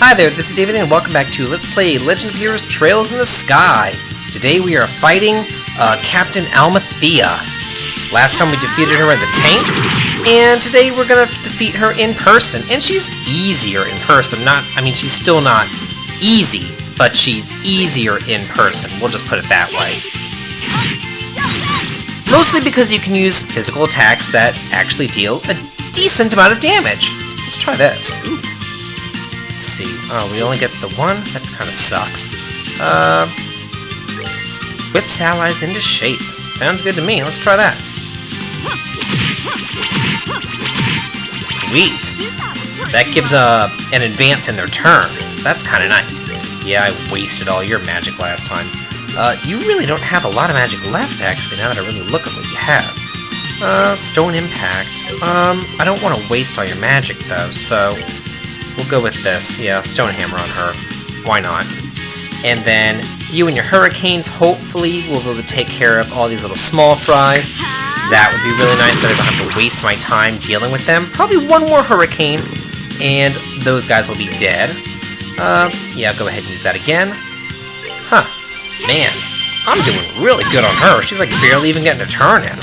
Hi there, this is David and welcome back to Let's Play Legend of Heroes Trails in the Sky. Today we are fighting Captain Althea. Last time we defeated her in the tank, and today we're gonna defeat her in person. And she's easier in person. She's still not easy, but she's easier in person. We'll just put it that way. Mostly because you can use physical attacks that actually deal a decent amount of damage. Let's try this. Ooh. Let's see. Oh, we only get the one? That kind of sucks. Whips allies into shape. Sounds good to me. Let's try that. Sweet. That gives an advance in their turn. That's kind of nice. Yeah, I wasted all your magic last time. You really don't have a lot of magic left, actually, now that I really look at what you have. Stone Impact. I don't want to waste all your magic, though, so we'll go with this. Yeah, Stone Hammer on her. Why not? And then you and your Hurricanes, hopefully, will be able to take care of all these little small fry. That would be really nice, so I don't have to waste my time dealing with them. Probably one more Hurricane, and those guys will be dead. Yeah, go ahead and use that again. Huh. Man, I'm doing really good on her. She's like barely even getting a turn in.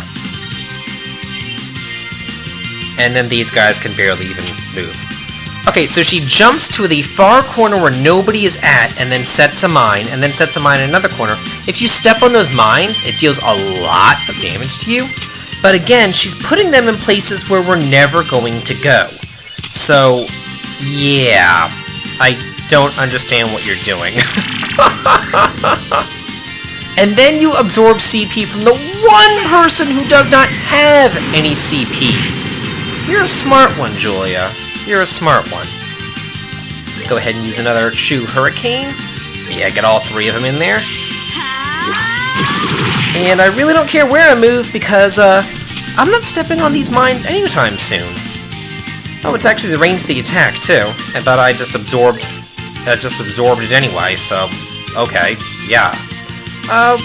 And then these guys can barely even move. Okay, so she jumps to the far corner where nobody is at, and then sets a mine, and then sets a mine in another corner. If you step on those mines, it deals a lot of damage to you. But again, she's putting them in places where we're never going to go. So, yeah, I don't understand what you're doing. And then you absorb CP from the one person who does not have any CP. You're a smart one, Julia. You're a smart one. Go ahead and use another True Hurricane. Yeah, get all three of them in there. And I really don't care where I move because I'm not stepping on these mines anytime soon. Oh, it's actually the range of the attack too. But I just absorbed it anyway, so okay, yeah.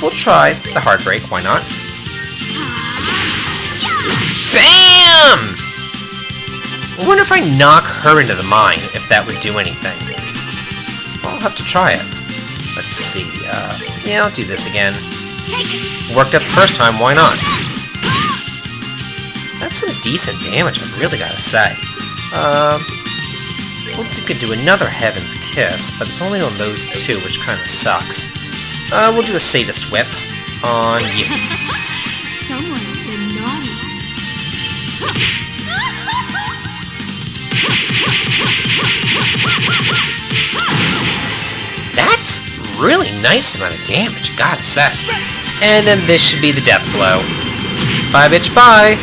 We'll try the Heartbreak, why not? BAM! I wonder if I knock her into the mine, if that would do anything. I'll have to try it. Let's see, yeah, I'll do this again. Worked out the first time, why not? That's some decent damage, I've really gotta say. We could do another Heaven's Kiss, but it's only on those two, which kinda sucks. We'll do a Sadist Whip on you. Someone's been naughty. That's really nice amount of damage, gotta say. And then this should be the death blow. Bye, bitch, bye!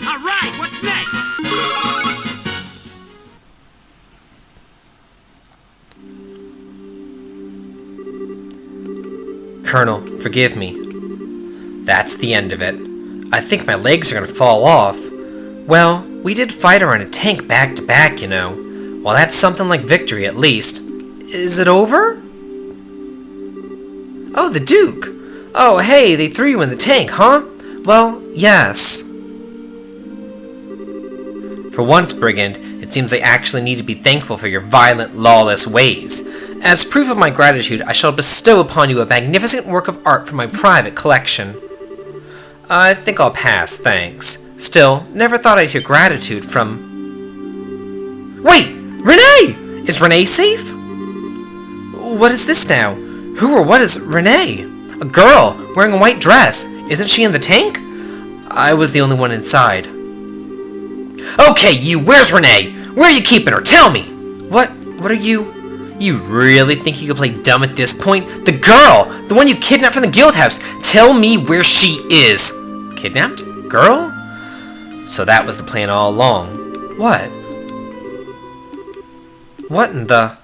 Alright, what's next? Colonel, forgive me. That's the end of it. I think my legs are gonna fall off. Well, we did fight her in a tank back to back, you know. Well, that's something like victory, at least. Is it over? Oh, the Duke! Oh, hey, they threw you in the tank, huh? Well, yes. For once, Brigand, it seems I actually need to be thankful for your violent, lawless ways. As proof of my gratitude, I shall bestow upon you a magnificent work of art from my private collection. I think I'll pass, thanks. Still, never thought I'd hear gratitude from... Wait! Renee! Is Renee safe? What is this now? Who or what is Renee? A girl, wearing a white dress. Isn't she in the tank? I was the only one inside. Okay, you! Where's Renee? Where are you keeping her? Tell me! What are you... You really think you can play dumb at this point? The girl! The one you kidnapped from the guild house! Tell me where she is! Kidnapped? Girl? So that was the plan all along. What? What in the...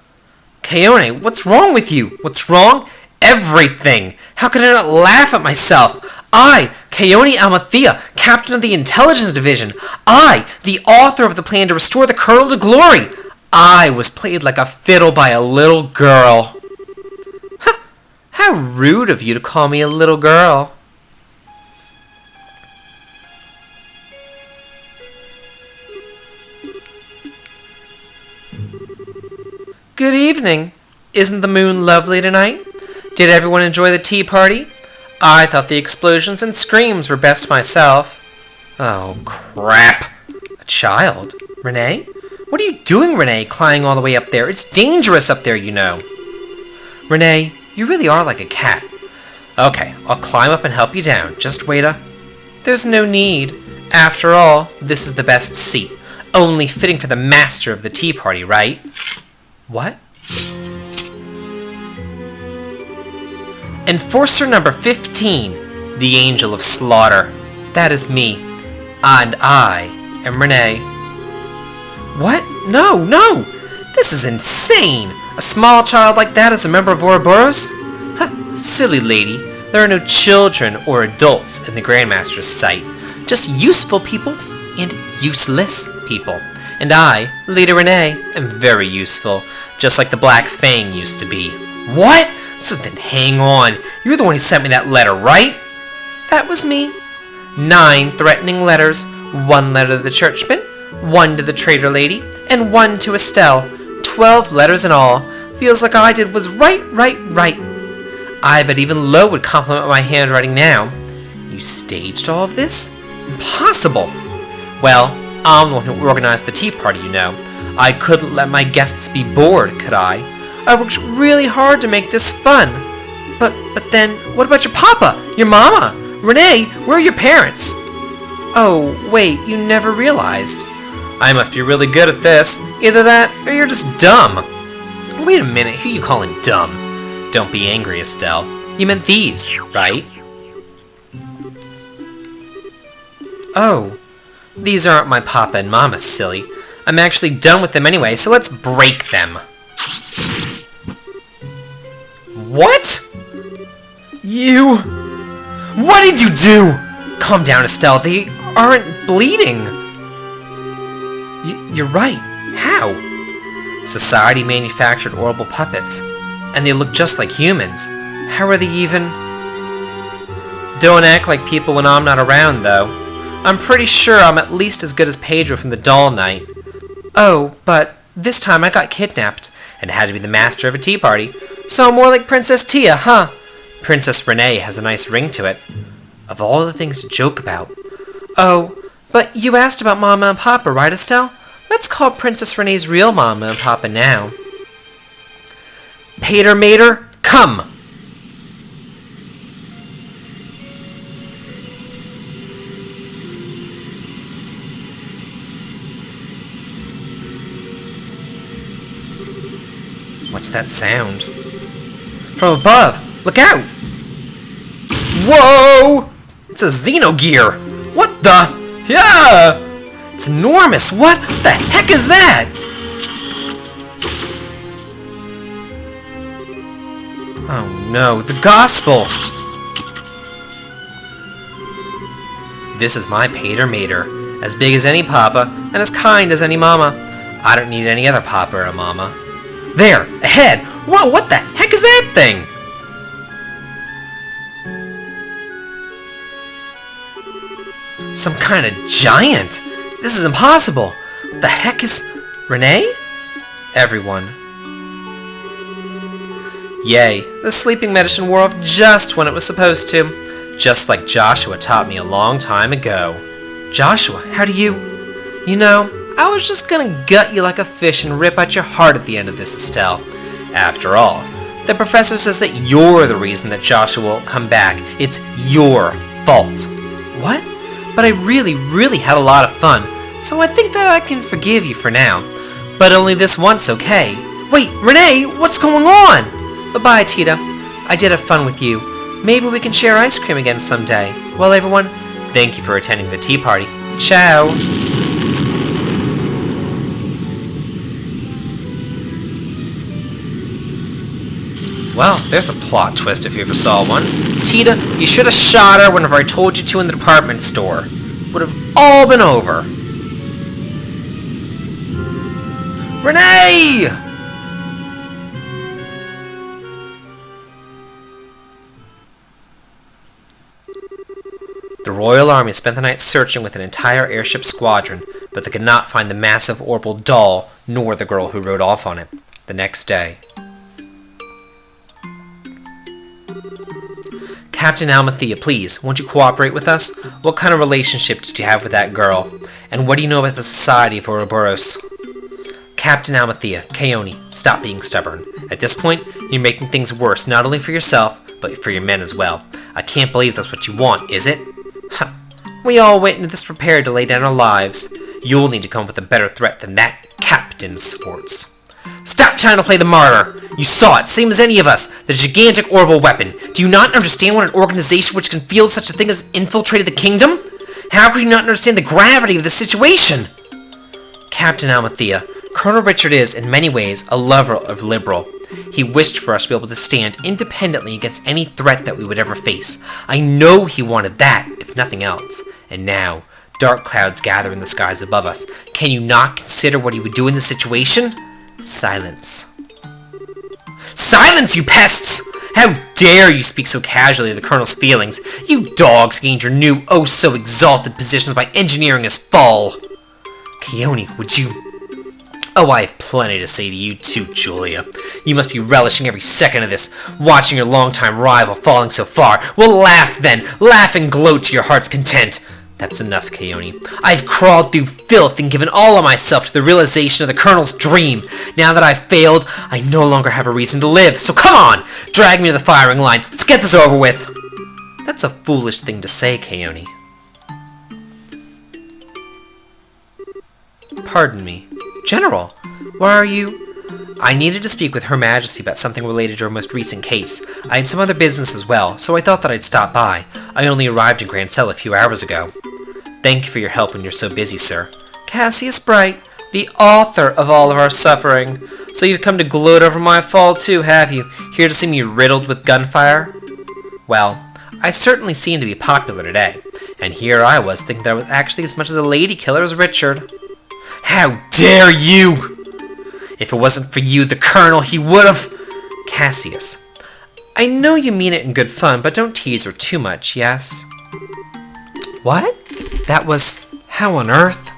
Keone, what's wrong with you? What's wrong? Everything! How could I not laugh at myself? I, Keone Althea, captain of the intelligence division. I, the author of the plan to restore the colonel to glory. I was played like a fiddle by a little girl. Huh, how rude of you to call me a little girl. Good evening. Isn't the moon lovely tonight? Did everyone enjoy the tea party? I thought the explosions and screams were best myself. Oh, crap. A child? Renee? What are you doing, Renee, climbing all the way up there? It's dangerous up there, you know. Renee, you really are like a cat. Okay, I'll climb up and help you down. Just wait a... There's no need. After all, this is the best seat. Only fitting for the master of the tea party, right? What? Enforcer number 15, the Angel of Slaughter. That is me. And I am Renee. What? No, no! This is insane! A small child like that is a member of Ouroboros? Huh, silly lady. There are no children or adults in the Grandmaster's sight. Just useful people and useless people. And I, Lady Renee, am very useful, just like the Black Fang used to be. What? So then hang on. You're the one who sent me that letter, right? That was me. 9 threatening letters. 1 letter to the churchman, 1 to the traitor lady, and 1 to Estelle. 12 letters in all. Feels like all I did was right. I bet even Lo would compliment my handwriting now. You staged all of this? Impossible. Well, I'm the one who organized the tea party, you know. I couldn't let my guests be bored, could I? I worked really hard to make this fun. But then, what about your papa? Your mama? Renee, where are your parents? Oh, wait, you never realized. I must be really good at this. Either that, or you're just dumb. Wait a minute, who are you calling dumb? Don't be angry, Estelle. You meant these, right? Oh, these aren't my papa and mama, silly. I'm actually done with them anyway, so let's break them. What? You... What did you do? Calm down, Estelle. They aren't bleeding. You're right. How? Society manufactured horrible puppets, and they look just like humans. How are they even... Don't act like people when I'm not around, though. I'm pretty sure I'm at least as good as Pedro from the Doll Night. Oh, but this time I got kidnapped, and had to be the master of a tea party. So I'm more like Princess Tia, huh? Princess Renee has a nice ring to it. Of all the things to joke about. Oh, but you asked about Mama and Papa, right, Estelle? Let's call Princess Renee's real Mama and Papa now. Pater Mater, come! What's that sound? From above! Look out! Whoa! It's a Xenogear! What the? Yeah! It's enormous! What the heck is that? Oh no, the gospel! This is my Pater Mater. As big as any papa, and as kind as any mama. I don't need any other papa or mama. There! Ahead! Whoa, what the heck is that thing? Some kind of giant! This is impossible! What the heck is... Renee? Everyone. Yay, the sleeping medicine wore off just when it was supposed to. Just like Joshua taught me a long time ago. Joshua, how do you... You know, I was just gonna gut you like a fish and rip out your heart at the end of this, Estelle. After all, the professor says that you're the reason that Joshua won't come back. It's your fault. What? But I really had a lot of fun, so I think that I can forgive you for now. But only this once, okay? Wait, Renee, what's going on? Bye-bye, Tita. I did have fun with you. Maybe we can share ice cream again someday. Well, everyone, thank you for attending the tea party. Ciao! Well, there's a plot twist if you ever saw one. Tita, you should have shot her whenever I told you to in the department store. Would have all been over. Renee! The Royal Army spent the night searching with an entire airship squadron, but they could not find the massive orbital doll nor the girl who rode off on it. The next day. Captain Althea, please, won't you cooperate with us? What kind of relationship did you have with that girl? And what do you know about the Society of Ouroboros? Captain Althea, Keone, stop being stubborn. At this point, you're making things worse, not only for yourself, but for your men as well. I can't believe that's what you want, is it? Huh. We all went into this prepared to lay down our lives. You'll need to come up with a better threat than that, Captain Swartz. Stop trying to play the martyr! You saw it, same as any of us, the gigantic orbital weapon. Do you not understand what an organization which can field such a thing has infiltrated the kingdom? How could you not understand the gravity of the situation? Captain Althea, Colonel Richard is, in many ways, a lover of liberal. He wished for us to be able to stand independently against any threat that we would ever face. I know he wanted that, if nothing else. And now, dark clouds gather in the skies above us. Can you not consider what he would do in this situation? Silence. Silence, you pests! How dare you speak so casually of the Colonel's feelings? You dogs gained your new, oh so exalted positions by engineering his fall. Keone, would you... Oh, I have plenty to say to you too, Julia. You must be relishing every second of this, watching your longtime rival falling so far. Well, laugh then. Laugh and gloat to your heart's content. That's enough, Keone. I've crawled through filth and given all of myself to the realization of the Colonel's dream. Now that I've failed, I no longer have a reason to live. So come on! Drag me to the firing line. Let's get this over with. That's a foolish thing to say, Keone. Pardon me. General, why are you... I needed to speak with Her Majesty about something related to her most recent case. I had some other business as well, so I thought that I'd stop by. I only arrived in Grand Cell a few hours ago. Thank you for your help when you're so busy, sir. Cassius Bright, the author of all of our suffering. So you've come to gloat over my fall too, have you? Here to see me riddled with gunfire? Well, I certainly seem to be popular today. And here I was thinking that I was actually as much as a lady killer as Richard. How dare you! If it wasn't for you, the Colonel, he would've... Cassius, I know you mean it in good fun, but don't tease her too much, yes? What? That was... How on earth?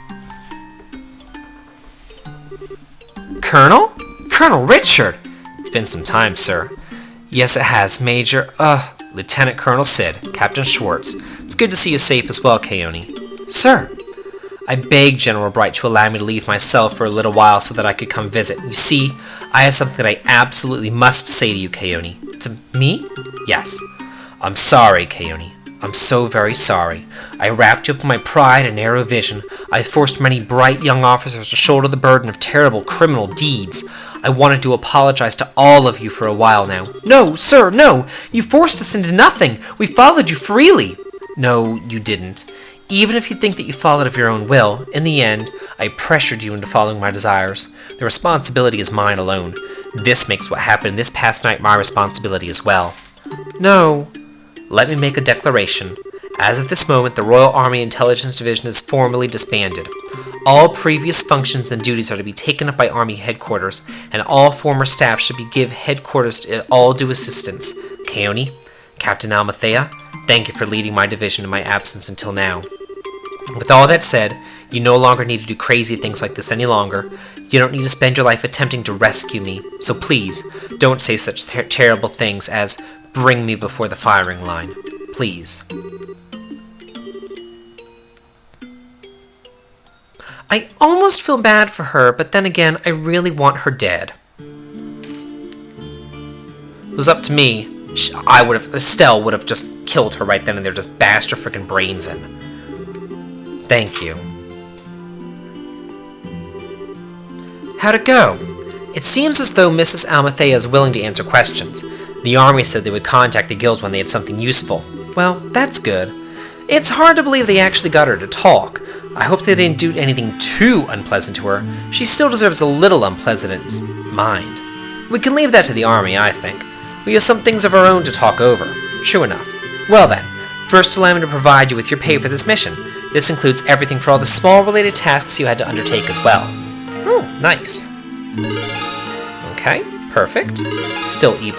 Colonel? Colonel Richard! It's been some time, sir. Yes, it has, Major... Lieutenant Colonel Sid, Captain Schwartz. It's good to see you safe as well, Keone. Sir! I begged General Bright to allow me to leave my cell for a little while so that I could come visit. You see, I have something that I absolutely must say to you, Keone. To me? Yes. I'm sorry, Keone. I'm so very sorry. I wrapped you up in my pride and narrow vision. I forced many bright young officers to shoulder the burden of terrible criminal deeds. I wanted to apologize to all of you for a while now. No, sir, no! You forced us into nothing! We followed you freely! No, you didn't. Even if you think that you followed of your own will, in the end, I pressured you into following my desires. The responsibility is mine alone. This makes what happened this past night my responsibility as well. No. Let me make a declaration. As of this moment, the Royal Army Intelligence Division is formally disbanded. All previous functions and duties are to be taken up by Army Headquarters, and all former staff should give Headquarters all due assistance. Keone, Captain Althea, thank you for leading my division in my absence until now. With all that said, you no longer need to do crazy things like this any longer. You don't need to spend your life attempting to rescue me, so please, don't say such terrible things as, bring me before the firing line. Please. I almost feel bad for her, but then again, I really want her dead. If it was up to me, Estelle would have just killed her right then and there, just bashed her freaking brains in. Thank you. How'd it go? It seems as though Mrs. Althea is willing to answer questions. The army said they would contact the guild when they had something useful. Well, that's good. It's hard to believe they actually got her to talk. I hope they didn't do anything too unpleasant to her. She still deserves a little unpleasant mind. We can leave that to the army, I think. We have some things of our own to talk over. True enough. Well then, first allow me to provide you with your pay for this mission. This includes everything for all the small related tasks you had to undertake as well. Oh, nice. Okay, perfect. Still E+.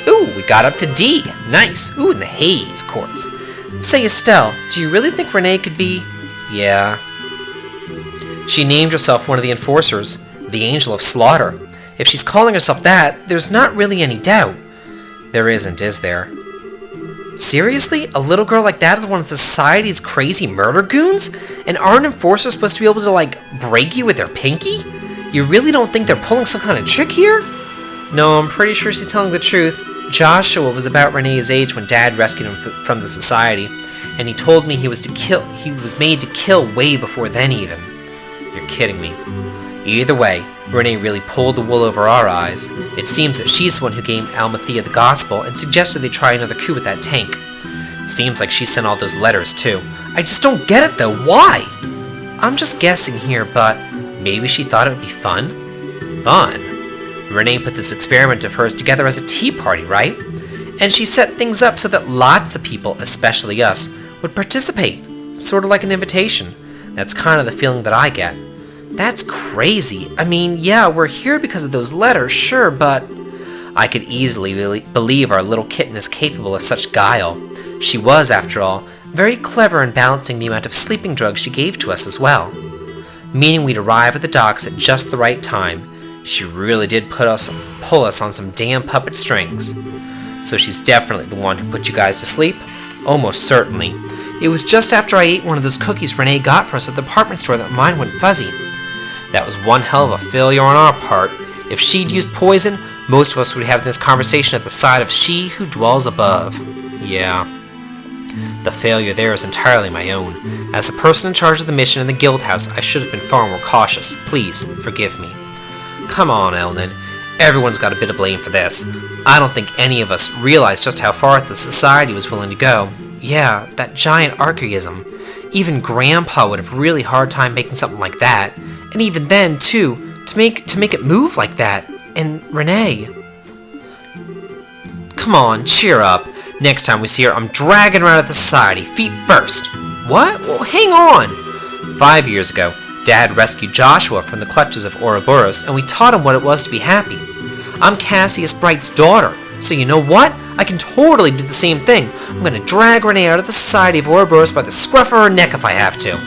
Ooh, we got up to D. Nice. Ooh, in the Haze Courts. Say, Estelle, do you really think Renee could be... Yeah. She named herself one of the enforcers, the Angel of Slaughter. If she's calling herself that, there's not really any doubt. There isn't, is there? Seriously? A little girl like that is one of society's crazy murder goons? And aren't enforcers supposed to be able to, break you with their pinky? You really don't think they're pulling some kind of trick here? No, I'm pretty sure she's telling the truth. Joshua was about Renee's age when Dad rescued him from the society, and he told me he was made to kill way before then even. You're kidding me. Either way, Renee really pulled the wool over our eyes. It seems that she's the one who gave Almathea the gospel and suggested they try another coup with that tank. Seems like she sent all those letters too. I just don't get it though. Why? I'm just guessing here, but maybe she thought it would be fun? Fun? Renee put this experiment of hers together as a tea party, right? And she set things up so that lots of people, especially us, would participate. Sort of like an invitation. That's kind of the feeling that I get. That's crazy. I mean, yeah, we're here because of those letters, sure, but I could easily believe our little kitten is capable of such guile. She was, after all, very clever in balancing the amount of sleeping drugs she gave to us as well. Meaning we'd arrive at the docks at just the right time. She really did pull us on some damn puppet strings. So she's definitely the one who put you guys to sleep? Almost certainly. It was just after I ate one of those cookies Renee got for us at the department store that mine went fuzzy. That was one hell of a failure on our part. If she'd used poison, most of us would have this conversation at the side of she who dwells above. Yeah. The failure there is entirely my own. As the person in charge of the mission in the guild house, I should have been far more cautious. Please, forgive me. Come on, Elnan. Everyone's got a bit of blame for this. I don't think any of us realized just how far the society was willing to go. Yeah, that giant archaism. Even Grandpa would have a really hard time making something like that. And even then, too, to make it move like that. And Renee. Come on, cheer up. Next time we see her, I'm dragging her out of the society, feet first. What? Well, hang on. 5 years ago, Dad rescued Joshua from the clutches of Ouroboros, and we taught him what it was to be happy. I'm Cassius Bright's daughter, so you know what? I can totally do the same thing. I'm gonna drag Renee out of the society of Ouroboros by the scruff of her neck if I have to.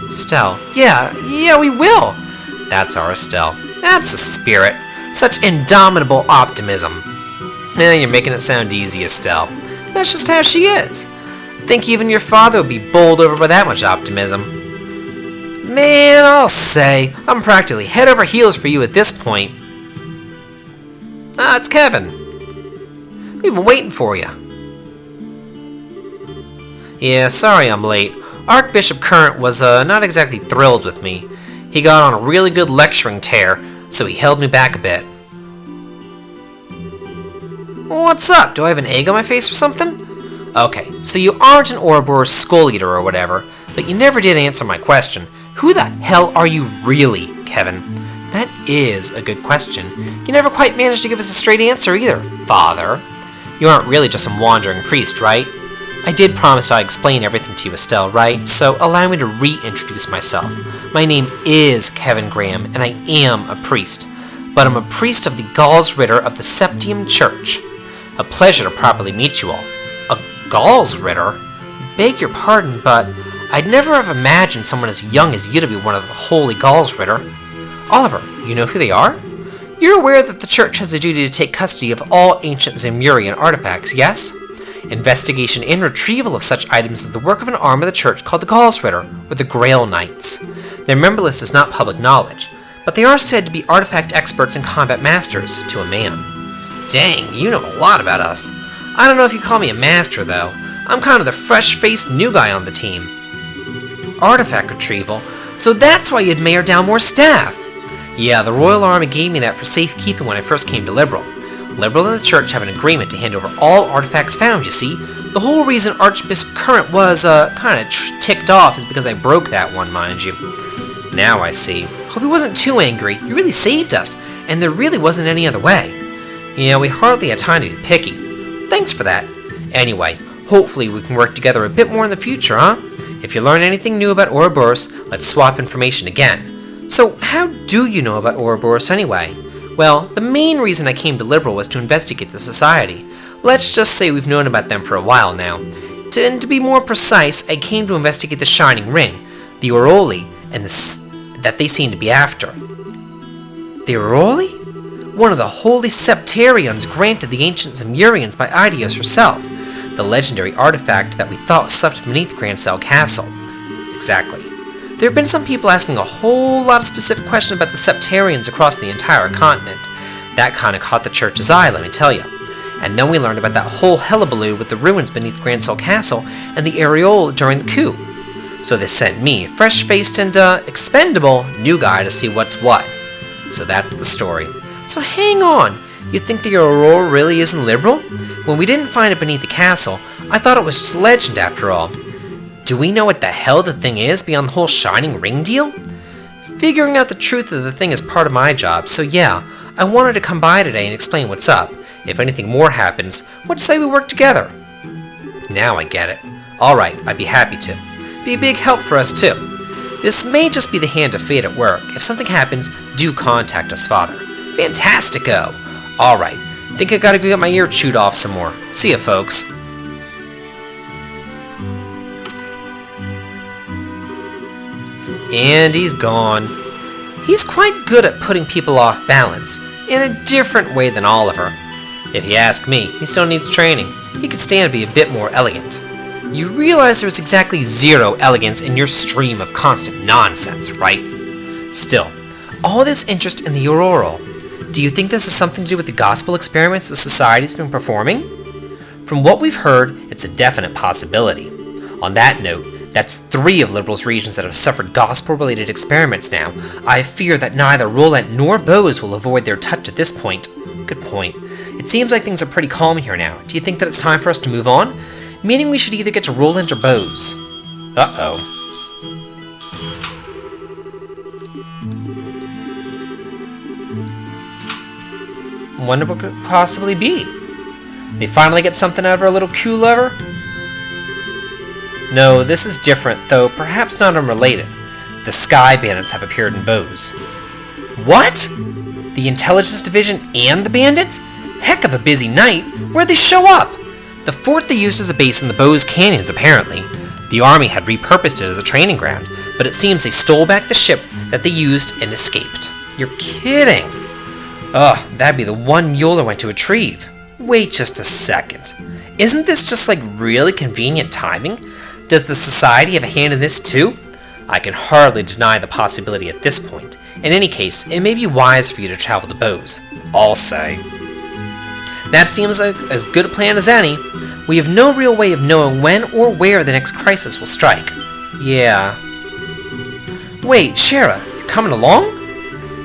Estelle. Yeah, we will. That's our Estelle. That's the spirit. Such indomitable optimism. You're making it sound easy, Estelle. That's just how she is. I think even your father would be bowled over by that much optimism. Man, I'll say, I'm practically head over heels for you at this point. It's Kevin. We've been waiting for you. Yeah, sorry I'm late. Archbishop Current was not exactly thrilled with me. He got on a really good lecturing tear, so he held me back a bit. What's up? Do I have an egg on my face or something? Okay, so you aren't an Ouroboros skull eater or whatever, but you never did answer my question. Who the hell are you really, Kevin? That is a good question. You never quite managed to give us a straight answer either, Father. You aren't really just some wandering priest, right? I did promise I'd explain everything to you, Estelle, right? So allow me to reintroduce myself. My name is Kevin Graham, and I am a priest. But I'm a priest of the Gauls Ritter of the Septium Church. A pleasure to properly meet you all. A Gauls Ritter? Beg your pardon, but I'd never have imagined someone as young as you to be one of the Holy Gauls Ritter. Oliver, you know who they are? You're aware that the Church has a duty to take custody of all ancient Zemurian artifacts, yes? Investigation and retrieval of such items is the work of an arm of the Church called the Gauls Ritter, or the Grail Knights. Their member list is not public knowledge, but they are said to be artifact experts and combat masters, to a man. Dang, you know a lot about us. I don't know if you call me a master, though. I'm kind of the fresh-faced new guy on the team. Artifact retrieval? So that's why you'd Mayor Dalmore's staff! Yeah, the Royal Army gave me that for safekeeping when I first came to Liberal. Liberal and the Church have an agreement to hand over all artifacts found, you see. The whole reason Archbishop Current was, kind of ticked off is because I broke that one, mind you. Now I see. Hope he wasn't too angry. You really saved us, and there really wasn't any other way. Yeah, we hardly had time to be picky. Thanks for that. Anyway, hopefully we can work together a bit more in the future, huh? If you learn anything new about Ouroboros, let's swap information again. So, how do you know about Ouroboros anyway? Well, the main reason I came to Liberal was to investigate the society. Let's just say we've known about them for a while now. To be more precise, I came to investigate the Shining Ring, the Oroli, and that they seem to be after. The Auroli? One of the holy septarions granted the ancient Zemurians by Idios herself, the legendary artifact that we thought slept beneath Grand Cell Castle. Exactly. There have been some people asking a whole lot of specific questions about the septarians across the entire continent. That kinda caught the church's eye, let me tell you. And then we learned about that whole hullabaloo with the ruins beneath Grand Cell Castle and the Aureole during the coup. So they sent me, fresh-faced and, expendable, new guy to see what's what. So that's the story. So hang on, you think the Aurora really isn't liberal? When we didn't find it beneath the castle, I thought it was just legend after all. Do we know what the hell the thing is beyond the whole shining ring deal? Figuring out the truth of the thing is part of my job, so yeah, I wanted to come by today and explain what's up. If anything more happens, what say we work together? Now I get it. Alright, I'd be happy to. Be a big help for us too. This may just be the hand of fate at work. If something happens, do contact us, Father. Fantastico! Alright, think I gotta go get my ear chewed off some more. See ya, folks. And he's gone. He's quite good at putting people off balance, in a different way than Oliver. If you ask me, he still needs training. He could stand to be a bit more elegant. You realize there's exactly zero elegance in your stream of constant nonsense, right? Still, all this interest in the Auroral, do you think this is something to do with the gospel experiments the Society's been performing? From what we've heard, it's a definite possibility. On that note, that's 3 of Liberal's regions that have suffered gospel-related experiments now. I fear that neither Roland nor Bose will avoid their touch at this point. Good point. It seems like things are pretty calm here now. Do you think that it's time for us to move on? Meaning we should either get to Roland or Bose. Uh-oh. Wonder what could possibly be. They finally get something out of our little Q lever? No, this is different, though perhaps not unrelated. The Sky Bandits have appeared in Bose. What? The Intelligence Division and the Bandits? Heck of a busy night. Where'd they show up? The fort they used as a base in the Bose Canyons, apparently. The army had repurposed it as a training ground, but it seems they stole back the ship that they used and escaped. You're kidding! Ugh, that'd be the one Mueller went to retrieve. Wait just a second. Isn't this just like really convenient timing? Does the Society have a hand in this too? I can hardly deny the possibility at this point. In any case, it may be wise for you to travel to Bose. I'll say. That seems like as good a plan as any. We have no real way of knowing when or where the next crisis will strike. Yeah. Wait, Shara, you're coming along?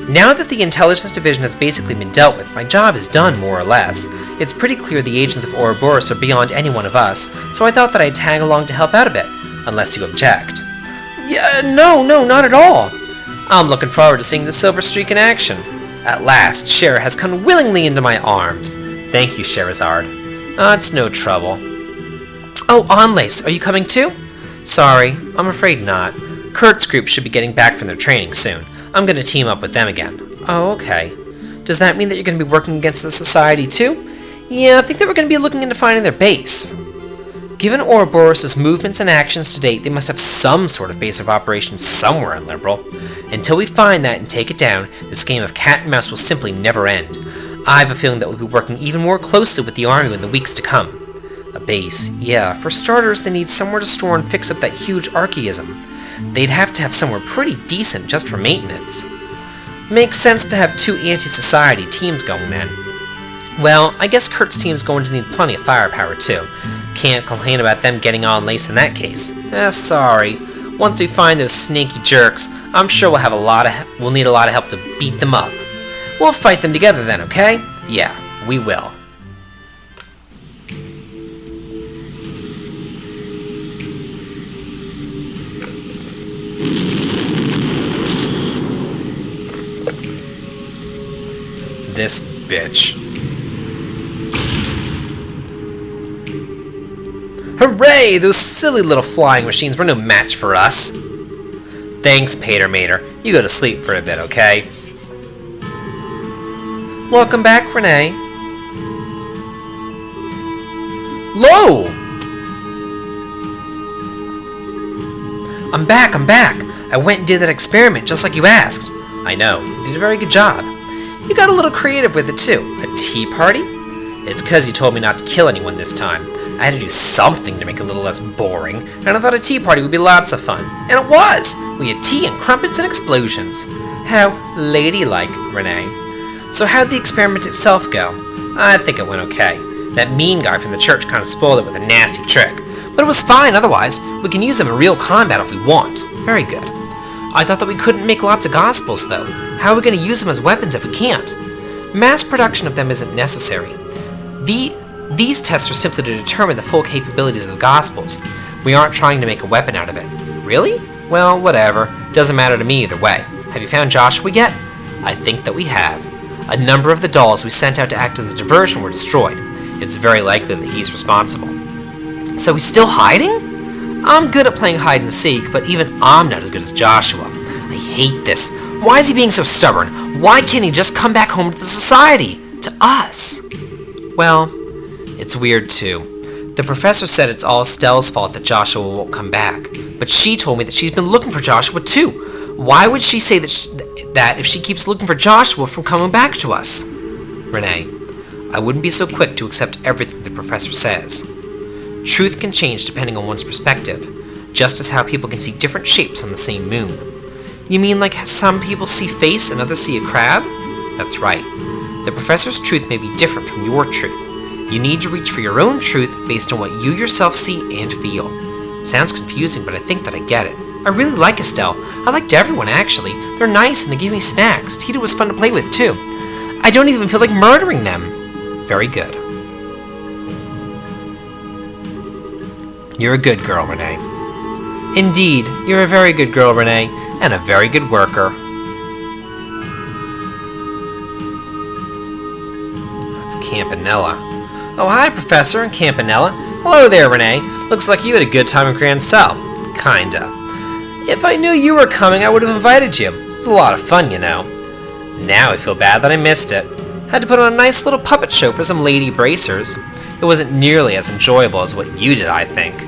Now that the Intelligence Division has basically been dealt with, my job is done, more or less. It's pretty clear the agents of Ouroboros are beyond any one of us, so I thought that I'd tag along to help out a bit, unless you object. Yeah, no, not at all. I'm looking forward to seeing the Silver Streak in action. At last, Shara has come willingly into my arms. Thank you, Sherazard. It's no trouble. Oh, Onlace, are you coming too? Sorry, I'm afraid not. Kurt's group should be getting back from their training soon. I'm going to team up with them again. Oh, okay. Does that mean that you're going to be working against the Society too? Yeah, I think that we're going to be looking into finding their base. Given Ouroboros' movements and actions to date, they must have some sort of base of operations somewhere in Liberal. Until we find that and take it down, this game of cat and mouse will simply never end. I have a feeling that we'll be working even more closely with the army in the weeks to come. A base, yeah. For starters, they need somewhere to store and fix up that huge archaism. They'd have to have somewhere pretty decent just for maintenance. Makes sense to have 2 anti-society teams going then. Well, I guess Kurt's team's going to need plenty of firepower too. Can't complain about them getting on lace in that case. Sorry. Once we find those snaky jerks, I'm sure we'll need a lot of help to beat them up. We'll fight them together then, okay? Yeah, we will. This bitch. Hooray! Those silly little flying machines were no match for us. Thanks, Pater Mater. You go to sleep for a bit, okay? Welcome back, Renee. Lo! I'm back. I went and did that experiment just like you asked. I know, you did a very good job. You got a little creative with it too. A tea party? It's 'cause you told me not to kill anyone this time. I had to do something to make it a little less boring, and I thought a tea party would be lots of fun. And it was! We had tea and crumpets and explosions. How ladylike, Renee. So how'd the experiment itself go? I think it went okay. That mean guy from the church kind of spoiled it with a nasty trick. But it was fine otherwise. We can use them in real combat if we want. Very good. I thought that we couldn't make lots of gospels, though. How are we going to use them as weapons if we can't? Mass production of them isn't necessary. These tests are simply to determine the full capabilities of the gospels. We aren't trying to make a weapon out of it. Really? Well, whatever. Doesn't matter to me either way. Have you found Joshua yet? I think that we have. A number of the dolls we sent out to act as a diversion were destroyed. It's very likely that he's responsible. So he's still hiding? I'm good at playing hide and seek, but even I'm not as good as Joshua. I hate this. Why is he being so stubborn? Why can't he just come back home to the society? To us? Well, it's weird too. The professor said it's all Stell's fault that Joshua won't come back, but she told me that she's been looking for Joshua too. Why would she say that if she keeps looking for Joshua from coming back to us? Renee, I wouldn't be so quick to accept everything the professor says. Truth can change depending on one's perspective, just as how people can see different shapes on the same moon. You mean like some people see face and others see a crab? That's right. The professor's truth may be different from your truth. You need to reach for your own truth based on what you yourself see and feel. Sounds confusing, but I think that I get it. I really like Estelle. I liked everyone, actually. They're nice and they give me snacks. Tita was fun to play with, too. I don't even feel like murdering them. Very good. You're a good girl, Renee. Indeed, you're a very good girl, Renee, and a very good worker. That's Campanella. Oh, hi, Professor and Campanella. Hello there, Renee. Looks like you had a good time in Grand Cell. Kinda. If I knew you were coming, I would have invited you. It was a lot of fun, you know. Now I feel bad that I missed it. Had to put on a nice little puppet show for some lady bracers. It wasn't nearly as enjoyable as what you did, I think.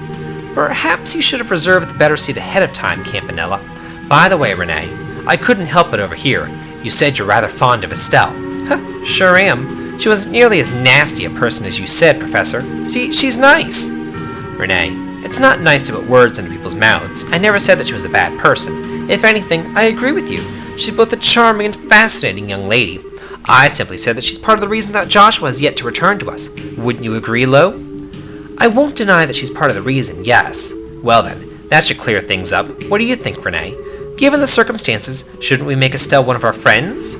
Perhaps you should have reserved the better seat ahead of time, Campanella. By the way, Renee, I couldn't help but overhear. You said you're rather fond of Estelle. Huh, sure am. She wasn't nearly as nasty a person as you said, Professor. See, she's nice. Renee, it's not nice to put words into people's mouths. I never said that she was a bad person. If anything, I agree with you. She's both a charming and fascinating young lady. I simply said that she's part of the reason that Joshua has yet to return to us. Wouldn't you agree, Lo? I won't deny that she's part of the reason, yes. Well then, that should clear things up. What do you think, Renee? Given the circumstances, shouldn't we make Estelle one of our friends?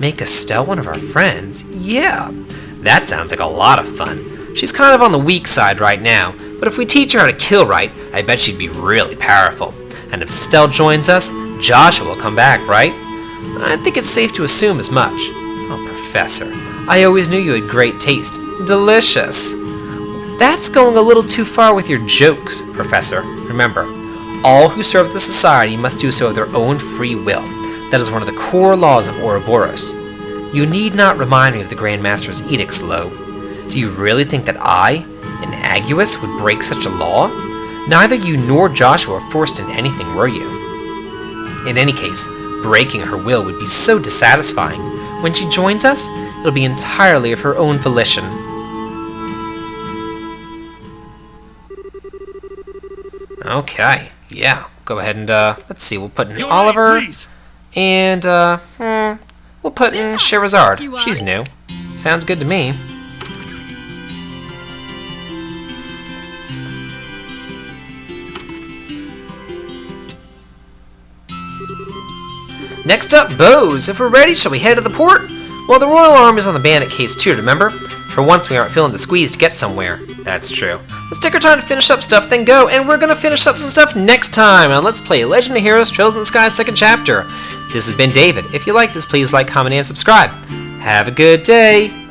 Make Estelle one of our friends? Yeah. That sounds like a lot of fun. She's kind of on the weak side right now, but if we teach her how to kill right, I bet she'd be really powerful. And if Estelle joins us, Joshua will come back, right? I think it's safe to assume as much. Oh, Professor, I always knew you had great taste. Delicious. That's going a little too far with your jokes, Professor. Remember, all who serve the society must do so of their own free will. That is one of the core laws of Ouroboros. You need not remind me of the Grand Master's edicts, Lo. Do you really think that I, an Aguus, would break such a law? Neither you nor Joshua were forced into anything, were you? In any case, breaking her will would be so dissatisfying. When she joins us, it'll be entirely of her own volition. Okay, yeah. Go ahead and, let's see, we'll put in Oliver, and, we'll put in Sherazard. She's new. Sounds good to me. Next up, bows. If we're ready, shall we head to the port? Well, the Royal Army's on the bandit case too, remember? For once, we aren't feeling the squeeze to get somewhere. That's true. Let's take our time to finish up stuff, then go, and we're gonna finish up some stuff next time on Let's Play Legend of Heroes Trails in the Sky 2nd Chapter. This has been David. If you like this, please like, comment, and subscribe. Have a good day.